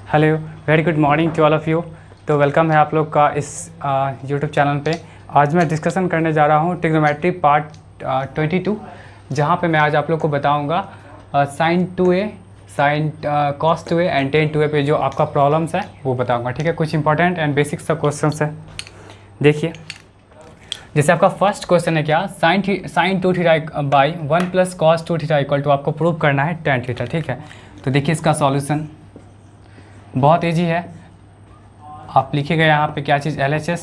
Hello, very good morning to all of you. तो welcome है आप लोग का इस यूट्यूब चैनल पे। आज मैं डिस्कशन करने जा रहा हूँ ट्रिग्नोमेट्री पार्ट 22, जहाँ पे मैं आज आप लोग को बताऊँगा sine 2a, sine cos 2a and tan 2a पे जो आपका प्रॉब्लम्स है वो बताऊँगा। ठीक है, कुछ इंपॉर्टेंट एंड बेसिक सब क्वेश्चन है। देखिए, जैसे आपका फर्स्ट क्वेश्चन है क्या, sine 2 theta by 1 plus cos 2 theta equal to आपको प्रूव करना है टेन थीटा। ठीक है, तो देखिए इसका सॉल्यूशन बहुत ईजी है। आप लिखिएगा यहाँ पे क्या चीज़ LHS,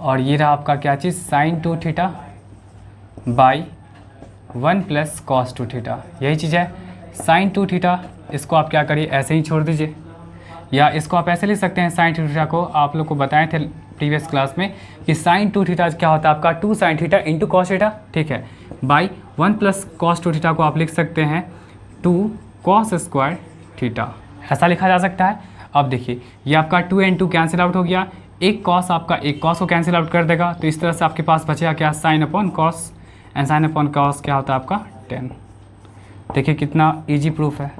और ये रहा आपका क्या चीज़ sine 2 theta by 1 plus cos 2 theta, यही चीज़ है साइन 2 थीटा। इसको आप क्या करिए, ऐसे ही छोड़ दीजिए, या इसको आप ऐसे लिख सकते हैं। साइन 2 थीटा को आप लोग को बताए थे प्रीवियस क्लास में कि साइन 2 थीटा क्या होता है आपका 2 sine theta into cos theta. ठीक है, बाई 1 प्लस कॉस 2 थीटा को आप लिख सकते हैं 2 कॉस स्क्वायर थीटा, ऐसा लिखा जा सकता है। अब देखिए ये आपका 2 एंड 2 कैंसिल आउट हो गया, एक कॉस आपका एक कॉस को कैंसिल आउट कर देगा, तो इस तरह से आपके पास बचेगा क्या, sine upon cos, and sine upon cos क्या होता है आपका 10। देखिए कितना इजी प्रूफ है।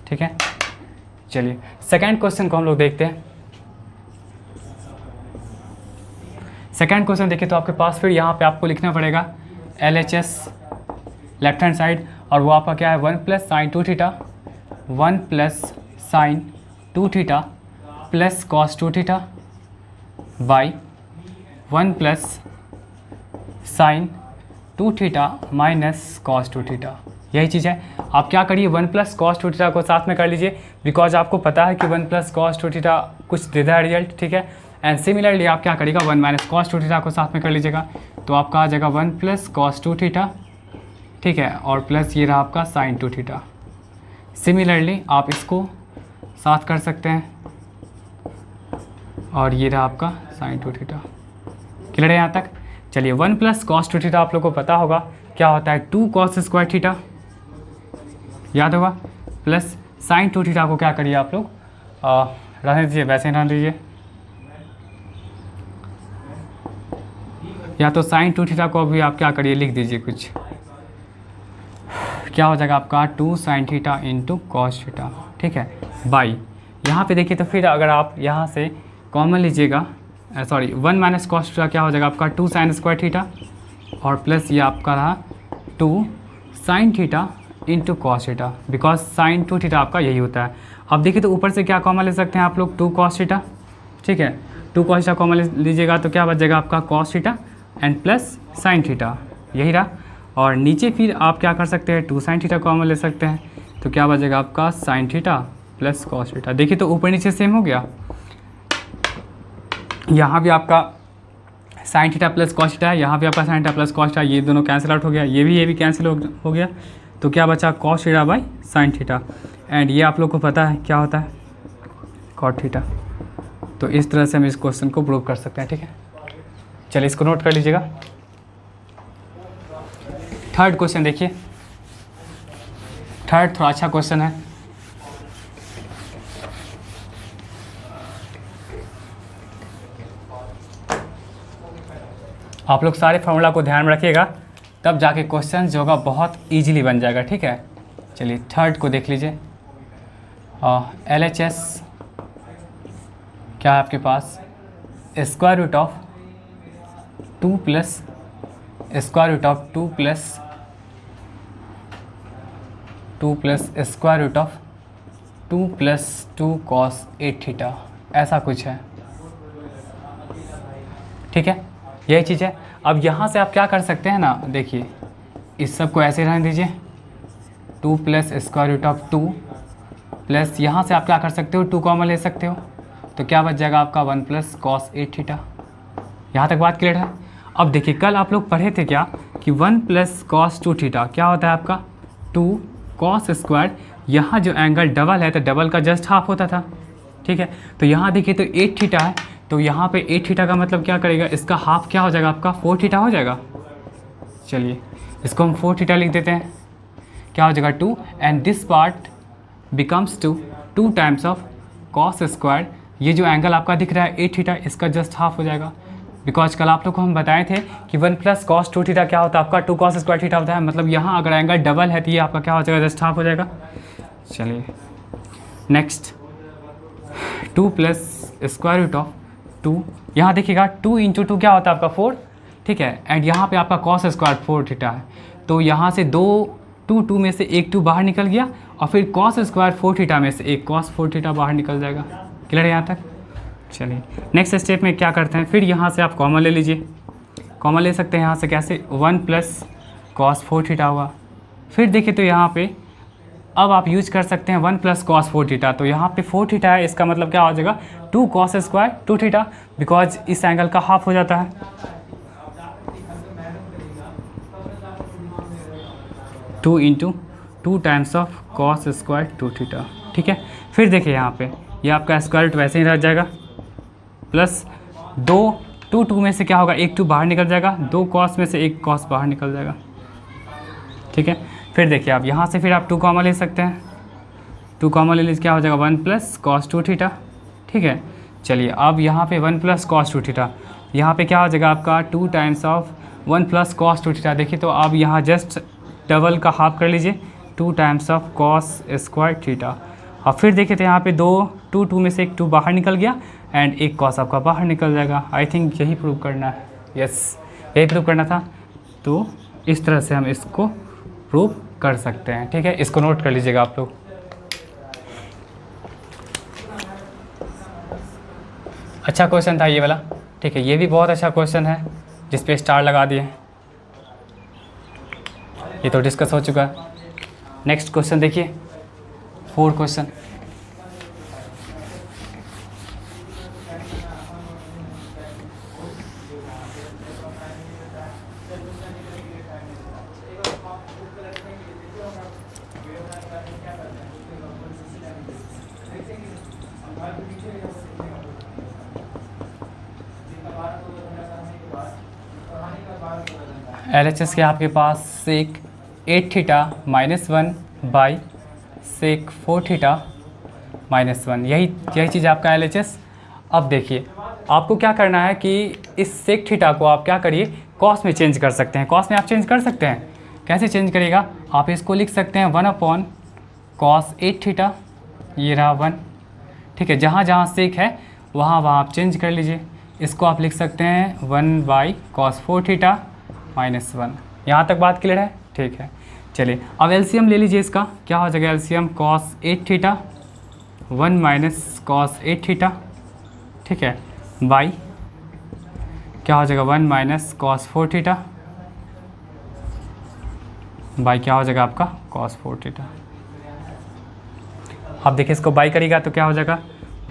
ठीक है, चलिए सेकंड क्वेश्चन को हम लोग देखते हैं। सेकंड क्वेश्चन देखिए तो आपके पास फिर यहाँ पे आपको लिखना पड़ेगा LHS लेफ्ट हैंड साइड, और वो आपका क्या है 1 plus sign 2 theta, 1 plus sign 2 theta plus cos 2 theta by 1 plus sign 2 theta minus cos 2 theta, यही चीज़ है। आप क्या करिए 1 प्लस कॉस 2 थीटा को साथ में कर लीजिए, बिकॉज आपको पता है कि 1 प्लस कॉस 2 थीटा कुछ दे रहा है रिजल्ट। ठीक है, एंड सिमिलरली आप क्या करिएगा 1 माइनस कॉस 2 थीटा को साथ में कर लीजिएगा, तो आपका आ जाएगा 1 प्लस कॉस 2 थीटा। ठीक है, और प्लस ये रहा आपका साइन 2 थीटा। सिमिलरली आप इसको साथ कर सकते हैं, और ये रहा आपका साइन 2 थीटा। क्लियर है यहाँ तक? चलिए 1 प्लस कॉस 2 थीटा आप लोग को पता होगा क्या होता है 2 कॉस स्क्वायर थीटा, याद होगा, प्लस साइन 2 थीटा को क्या करिए आप लोग रहने दीजिए, वैसे ही रहने दीजिए, या तो साइन 2 थीटा को भी आप क्या करिए लिख दीजिए कुछ, क्या हो जाएगा आपका 2 sine theta into cos theta. ठीक है, बाई यहाँ पे देखिए तो फिर अगर आप यहाँ से कॉमन लीजिएगा, सॉरी 1 माइनस कॉस थीटा क्या हो जाएगा आपका 2 साइन स्क्वायर थीटा, और प्लस ये आपका रहा 2 sine theta into cos theta, because sign 2 theta आपका यही होता है। अब देखिए तो ऊपर से क्या कॉमन ले सकते हैं आप लोग 2 कॉस थीटा। ठीक है, 2 कॉस थीटा कॉमन लीजिएगा तो क्या बच जाएगा आपका cos theta and plus sine theta, यही रहा। और नीचे फिर आप क्या कर सकते हैं 2 साइन थीटा कॉमन ले सकते हैं, तो क्या बचेगा आपका sine theta plus cos theta. देखिए तो ऊपर नीचे सेम हो गया, यहाँ भी आपका sine theta plus cos theta है, यहाँ भी आपका sine theta plus cos theta, ये दोनों कैंसिल आउट हो गया, ये भी कैंसिल हो गया, तो क्या बचा cos theta by sine theta, and ये आप लोग को पता है क्या होता है कॉट थीटा। तो इस तरह से हम इस क्वेश्चन को प्रूव कर सकते हैं। ठीक है, चलिए इसको नोट कर लीजिएगा। थर्ड क्वेश्चन देखिए, थर्ड थोड़ा अच्छा क्वेश्चन है। आप लोग सारे फॉर्मूला को ध्यान में रखिएगा, तब जाके क्वेश्चन जो होगा बहुत इजीली बन जाएगा। ठीक है, चलिए थर्ड को देख लीजिए। LHS क्या है आपके पास square root of 2 plus square root of 2 plus square root of 2 plus 2 cos 8 theta, ऐसा कुछ है। ठीक है, यही चीज़ है। अब यहाँ से आप क्या कर सकते हैं ना, देखिए इस सब को ऐसे रहने दीजिए, 2 plus square root of 2 plus यहाँ से आप क्या कर सकते हो 2 कॉमन ले सकते हो, तो क्या बच जाएगा आपका 1 प्लस कॉस 8 थीटा। यहाँ तक बात क्लियर है? अब देखिए कल आप लोग पढ़े थे क्या कि 1 प्लस कॉस 2 थीटा क्या होता है आपका 2 कॉस स्क्वायर, यहाँ जो एंगल डबल है तो डबल का जस्ट हाफ होता था। ठीक है, तो यहाँ देखिए तो 8 थीटा है, तो यहाँ पे 8 थीटा का मतलब क्या करेगा, इसका हाफ क्या हो जाएगा आपका 4 थीटा हो जाएगा। चलिए इसको हम 4 थीटा लिख देते हैं, क्या हो जाएगा 2, and this part becomes 2 times of cos square, ये जो एंगल आपका दिख रहा है 8 थीटा, इसका जस्ट हाफ हो जाएगा, बिकॉज कल आप लोग को हम बताए थे कि 1 प्लस कॉस 2 थीटा क्या होता है आपका 2 कॉस स्क्वायर थीटा होता है, मतलब यहाँ अगर एंगल डबल है तो ये आपका क्या हो जाएगा जस्ट हाफ हो जाएगा। चलिए next 2 plus square root of 2, यहाँ देखिएगा 2 इंटू 2 क्या होता है आपका 4, ठीक है। एंड यहाँ पे आपका कॉस स्क्वायर 4 थीटा है, तो यहाँ से 2 में से एक 2 बाहर निकल गया और फिर कॉस स्क्वायर 4 थीटा में से एक कॉस 4 थीटा बाहर निकल जाएगा। क्लियर है यहाँ तक? चलिए नेक्स्ट स्टेप में क्या करते हैं, फिर यहाँ से आप कॉमन ले लीजिए। कॉमन ले सकते हैं यहाँ से कैसे, 1 प्लस कॉस 4 थीटा हुआ। फिर देखिए तो यहाँ पे अब आप यूज कर सकते हैं 1 प्लस कॉस 4 थीटा, तो यहाँ पे 4 थीटा है, इसका मतलब क्या हो जाएगा 2 कॉस स्क्वायर 2 थीटा, बिकॉज इस एंगल का हाफ हो जाता है। Two into 2 times of cos square 2 theta, ठीक है। फिर देखिए यहाँ पे ये आपका स्क्वायर रूट वैसे ही रह जाएगा, प्लस 2 में से क्या होगा, एक 2 बाहर निकल जाएगा, 2 कॉस में से एक कॉस बाहर निकल जाएगा, ठीक है। फिर देखिए आप यहाँ से फिर आप 2 कॉमन ले सकते हैं, 2 कॉमन ले लीजिए, क्या हो जाएगा 1 प्लस कॉस 2 थीटा, ठीक है। चलिए अब यहाँ पे 1 प्लस कॉस 2 थीटा, यहाँ पे क्या हो जाएगा आपका 2 times of 1 plus cos 2 theta. देखिए तो आप यहाँ जस्ट डबल का हाफ कर लीजिए, 2 times of cos square theta. और फिर देखिए तो यहाँ पे 2 में से एक 2 बाहर निकल गया एंड एक कॉस आपका बाहर निकल जाएगा। आई थिंक यही प्रूव करना है, यस यही प्रूव करना था। तो इस तरह से हम इसको प्रूव कर सकते हैं, ठीक है। इसको नोट कर लीजिएगा आप लोग। अच्छा क्वेश्चन था ये वाला, ठीक है। ये भी बहुत अच्छा क्वेश्चन है जिस पे स्टार लगा दिए, ये तो डिस्कस हो चुका है। नेक्स्ट क्वेश्चन देखिए, 4 क्वेश्चन। LHS के आपके पास sec 8 theta minus 1 by sec 4 theta minus 1, यही चीज़ आपका LHS। अब देखिए आपको क्या करना है कि इस सेक थीटा को आप क्या करिए, कॉस में चेंज कर सकते हैं। कॉस में आप चेंज कर सकते हैं, कैसे चेंज करिएगा, आप इसको लिख सकते हैं 1 अपॉन कॉस 8 थीटा, ये रहा 1, ठीक है। जहाँ जहाँ सेक है वहाँ आप चेंज कर लीजिए। इसको आप लिख सकते हैं 1 बाई कॉस 4 थीटा माइनस 1। यहाँ तक बात क्लियर है, ठीक है। चलिए अब एलसीएम ले लीजिए इसका, क्या हो जाएगा LCM, cos 8 theta 1 minus cos 8 theta, ठीक है, बाई क्या हो जाएगा 1 माइनस कॉस 4 थीटा, बाई क्या हो जाएगा आपका कॉस 4 थीटा। अब देखिए इसको बाई करिएगा तो क्या हो जाएगा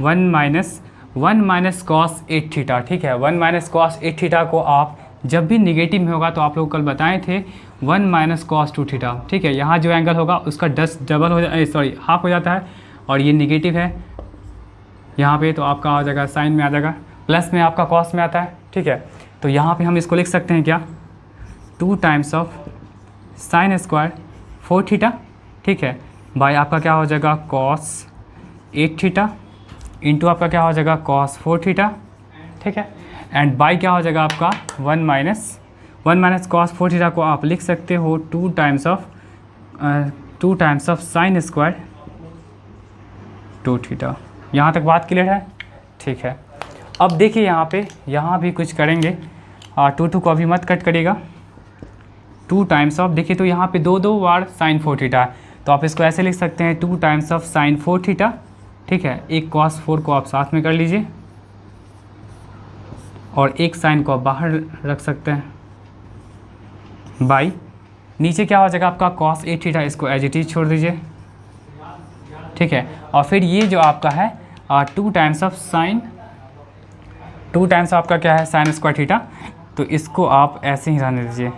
1 माइनस कॉस 8 थीटा, ठीक है। 1 माइनस कॉस 8 थीटा को आप जब भी निगेटिव में होगा, तो आप लोग कल बताए थे 1 माइनस कॉस 2 थीटा, ठीक है। यहाँ जो एंगल होगा उसका 10 डबल हो हाफ हो जाता है, और ये निगेटिव है यहाँ पे, तो आपका आ जाएगा साइन में आ जाएगा, प्लस में आपका कॉस में आता है, ठीक है। तो यहाँ पे हम इसको लिख सकते हैं क्या, 2 times of sine square 4 theta, ठीक है, बाई आपका क्या हो जाएगा कॉस 8 थीटा इंटू आपका क्या हो जाएगा कॉस 4 थीटा, ठीक है। एंड बाई क्या हो जाएगा आपका 1 माइनस कॉस 4 थीटा को आप लिख सकते हो 2 times of sine square 2 theta. यहाँ तक बात क्लियर है, ठीक है। अब देखिए यहाँ भी कुछ करेंगे, 2 को अभी मत कट करिएगा, 2 टाइम्स ऑफ, देखिए तो यहाँ पे 2 बार साइन 4 थीटा है, तो आप इसको ऐसे लिख सकते हैं 2 टाइम्स ऑफ साइन 4 थीटा, ठीक है। एक कॉस 4 को आप साथ में कर लीजिए और एक साइन को आप बाहर रख सकते हैं, बाई नीचे क्या हो जाएगा आपका कॉस 8 थीटा, इसको एज इट इज छोड़ दीजिए, ठीक है। और फिर ये जो आपका है 2 टाइम्स ऑफ साइन, 2 टाइम्स आपका क्या है साइन स्क्वायर थीटा, तो इसको आप ऐसे ही रहने दीजिए,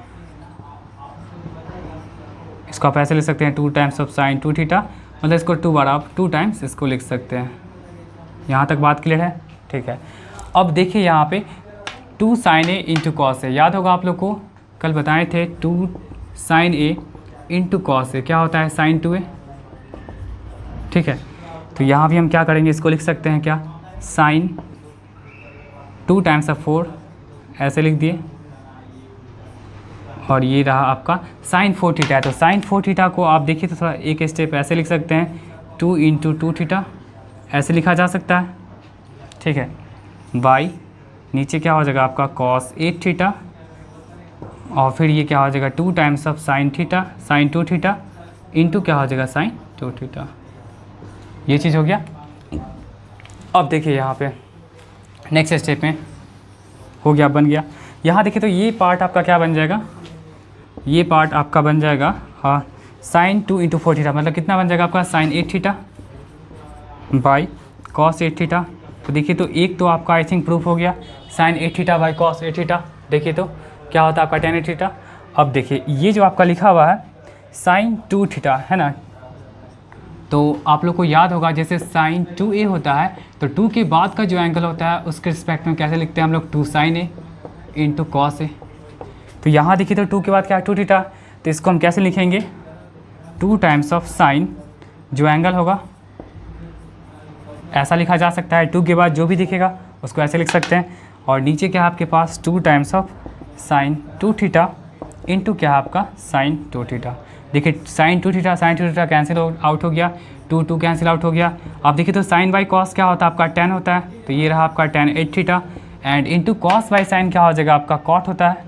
इसको आप ऐसे लिख सकते हैं 2 टाइम्स ऑफ साइन 2 थीटा, मतलब इसको 2 बार आप 2 टाइम्स इसको लिख सकते हैं। यहाँ तक बात क्लियर है, ठीक है। अब देखिए यहाँ पे 2 sign A into cos A, याद होगा आप लोग को कल बताए थे 2 sign A into cos A क्या होता है साइन 2a, ठीक है। तो यहाँ भी हम क्या करेंगे, इसको लिख सकते हैं क्या साइन 2 टाइम्स ऑफ 4 ऐसे लिख दिए, और ये रहा आपका साइन 4 थीटा है। तो साइन 4 थीटा को आप देखिए तो थोड़ा एक स्टेप ऐसे लिख सकते हैं 2 इंटू 2 थीटा ऐसे लिखा जा सकता है, ठीक है। बाई नीचे क्या हो जाएगा आपका कॉस 8 थीटा, और फिर ये क्या हो जाएगा 2 times of sine theta, sine 2 theta into क्या हो जाएगा साइन 2 थीटा। ये चीज़ हो गया। अब देखिए यहाँ पे नेक्स्ट स्टेप में हो गया, बन गया। यहाँ देखिए तो ये पार्ट आपका क्या बन जाएगा, ये पार्ट आपका बन जाएगा साइन 2 इंटू 4 थीटा, मतलब कितना बन जाएगा आपका sine 8 theta by cos 8 theta. तो देखिए तो एक तो आपका आई थिंक प्रूफ हो गया, sine 8 theta by cos 8 theta. देखिए तो क्या होता है आपका tan 8 थीटा। अब देखिए ये जो आपका लिखा हुआ है साइन 2 थीटा है ना, तो आप लोग को याद होगा जैसे साइन 2a होता है तो 2 के बाद का जो एंगल होता है उसके रिस्पेक्ट में कैसे लिखते हैं हम लोग 2 sign A into cos A. तो यहाँ देखिए तो 2 के बाद क्या है 2 थीटा, तो इसको हम कैसे लिखेंगे 2 टाइम्स ऑफ साइन, जो एंगल होगा ऐसा लिखा जा सकता है, 2 के बाद जो भी दिखेगा उसको ऐसे लिख सकते हैं। और नीचे क्या है आपके पास 2 times of sign 2 theta into क्या है आपका साइन 2 थीटा। देखिए साइन 2 थीटा कैंसिल आउट हो गया, 2 कैंसिल आउट हो गया। अब देखिए तो साइन बाई कॉस क्या होता है आपका tan होता है, तो ये रहा आपका tan 8 theta and into cos by sine क्या हो जाएगा आपका कॉट होता है,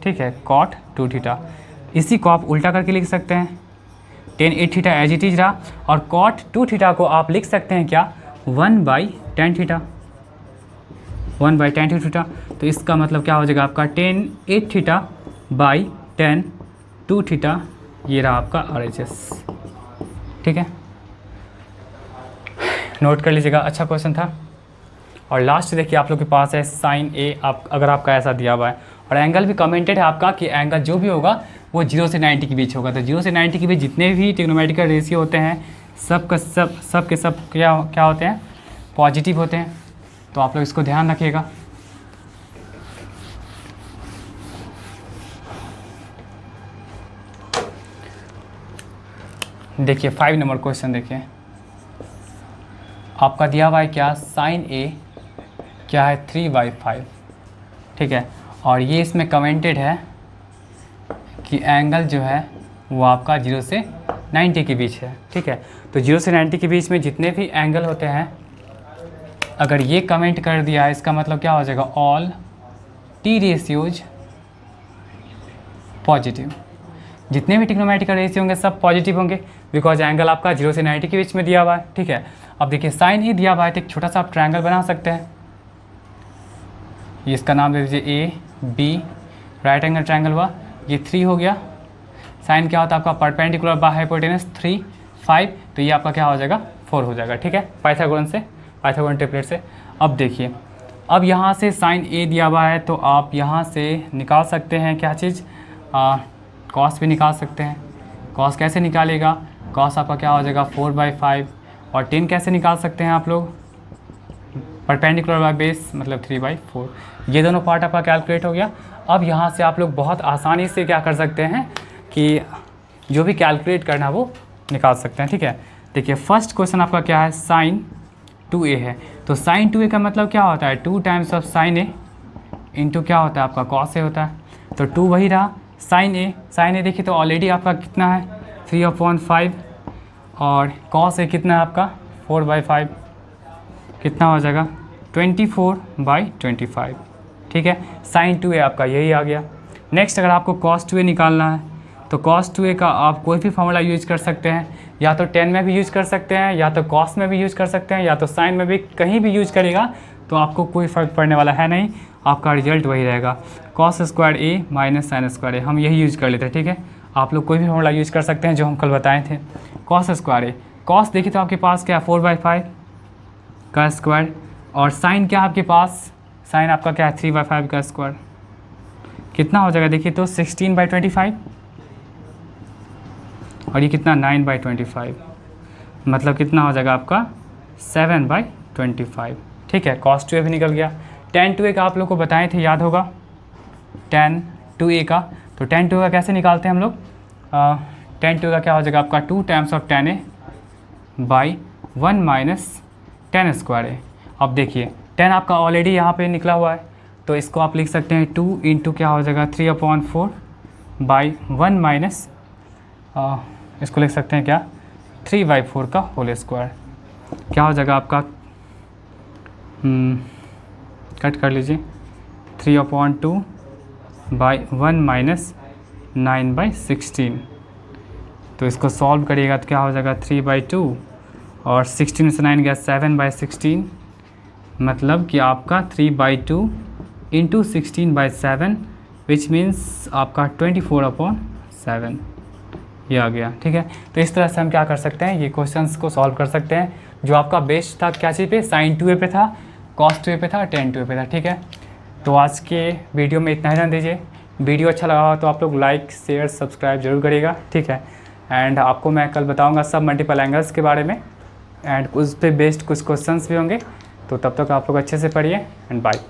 ठीक है, कॉट 2 थीटा। इसी को आप उल्टा करके लिख सकते हैं, tan 8 theta as it is रहा और कॉट 2 थीटा को आप लिख सकते हैं क्या 1 by tan theta, 1 by tan 2 theta. तो इसका मतलब क्या हो जाएगा आपका tan 8 theta by tan 2 theta, ये रहा आपका RHS, ठीक है, नोट कर लीजिएगा। अच्छा क्वेश्चन था। और लास्ट देखिए आप लोग के पास है साइन ए, आप अगर आपका ऐसा दिया हुआ है और एंगल भी कमेंटेड है आपका कि एंगल जो भी होगा वो 0 से 90 के बीच होगा। तो 0 से 90 के बीच जितने भी ट्रिग्नोमेट्रिकल रेशियो होते हैं सब के सब क्या होते हैं पॉजिटिव होते हैं। तो आप लोग इसको ध्यान रखिएगा। देखिए 5 नंबर क्वेश्चन देखिए, आपका दिया हुआ है क्या साइन ए क्या है 3/5, ठीक है, और ये इसमें कमेंटेड है कि एंगल जो है वो आपका 0 से 90 के बीच है, ठीक है। तो 0 से 90 के बीच में जितने भी एंगल होते हैं अगर ये कमेंट कर दिया है इसका मतलब क्या हो जाएगा ऑल टी रेशियोज पॉजिटिव, जितने भी ट्रिग्नोमेट्रिकल रेशियो होंगे सब पॉजिटिव होंगे बिकॉज एंगल आपका 0 से 90 के बीच में दिया हुआ है, ठीक है। अब देखिए साइन ही दिया हुआ है तो एक छोटा सा आप ट्रायंगल बना सकते हैं, ये इसका नाम दे दीजिए A B, right angle triangle हुआ, ये 3 हो गया। साइन क्या होता है आपका परपेंडिकुलर बाय हाइपोटेनस 3 5, तो ये आपका क्या हो जाएगा 4 हो जाएगा, ठीक है, पाइथागोरन ट्रिपलेट से। अब देखिए अब यहाँ से साइन ए दिया हुआ है तो आप यहाँ से निकाल सकते हैं क्या चीज़ कॉस भी निकाल सकते हैं। कॉस कैसे निकालेगा, कॉस आपका क्या हो जाएगा 4/5, और 10 कैसे निकाल सकते हैं आप लोग परपेंडिकुलर बाय बेस मतलब 3/4। ये दोनों पार्ट आपका कैलकुलेट हो गया। अब यहाँ से आप लोग बहुत आसानी से क्या कर सकते हैं कि जो भी कैलकुलेट करना वो निकाल सकते हैं, ठीक है। देखिए फर्स्ट क्वेश्चन आपका क्या है साइन 2a है, तो साइन 2a का मतलब क्या होता है 2 times of sign A into क्या होता है आपका कॉस ए होता है, तो 2 वही रहा। साइन ए देखिए तो ऑलरेडी आपका कितना है 3/5 और कॉस ए कितना है आपका 4/5, कितना हो जाएगा 24/25, ठीक है। साइन 2a आपका यही आ गया। नेक्स्ट अगर आपको कॉस 2a निकालना है तो कॉस 2a का आप कोई भी फॉर्मूला यूज कर सकते हैं, या तो 10 में भी यूज कर सकते हैं, या तो कॉस में भी यूज कर सकते हैं, या तो साइन में भी, कहीं भी यूज करेगा तो आपको कोई फ़र्क पड़ने वाला है नहीं, आपका रिजल्ट वही रहेगा कॉस स्क्वायर ए माइनस साइन स्क्वायर ए, हम यही यूज कर लेते हैं, ठीक है। आप लोग कोई भी फॉर्मूला यूज कर सकते हैं जो हम कल बताए थे। कॉस स्क्वायर ए, कॉस देखिए तो आपके पास क्या है 4/5 का स्क्वायर, और साइन क्या है आपके पास, साइन आपका क्या है 3/5 का स्क्वायर, कितना हो जाएगा देखिए तो 16/25, और ये कितना 9/25, मतलब कितना हो जाएगा आपका 7/25, ठीक है। कॉस 2a भी निकल गया। tan 2a का आप लोग को बताए थे, याद होगा tan 2a का, तो tan 2a का कैसे निकालते हैं हम लोग, tan 2a का क्या हो जाएगा आपका 2 times of tan a by 1 minus tan square a. अब देखिए tan आपका ऑलरेडी यहाँ पे निकला हुआ है तो इसको आप लिख सकते हैं 2 इंटू क्या हो जाएगा 3/4 बाई 1 माइनस इसको लिख सकते हैं क्या 3/4 का होल स्क्वायर, क्या हो जाएगा आपका, कट कर लीजिए, 3/2 बाई 1 माइनस 9/16। तो इसको सॉल्व करिएगा तो क्या हो जाएगा 3/2 और 16 से 9 गया 7/16, मतलब कि आपका 3/2 इंटू 16/7 विच मीन्स आपका 24/7 ये आ गया। ठीक है, तो इस तरह से हम क्या कर सकते हैं, ये क्वेश्चंस को सॉल्व कर सकते हैं। जो आपका बेस्ट था क्या चीज़ पे, sin 2a पे था, cos 2a पे था, tan 2a पे था। ठीक है, तो आज के वीडियो में इतना ही रहने दीजिए। वीडियो अच्छा लगा हो तो आप लोग लाइक शेयर सब्सक्राइब जरूर करिएगा। ठीक है, एंड आपको मैं कल बताऊंगा सब मल्टीपल एंगल्स के बारे में, एंड उस पे बेस्ड कुछ क्वेश्चंस भी होंगे। तो तब तक आप लोग अच्छे से पढ़िए एंड बाय।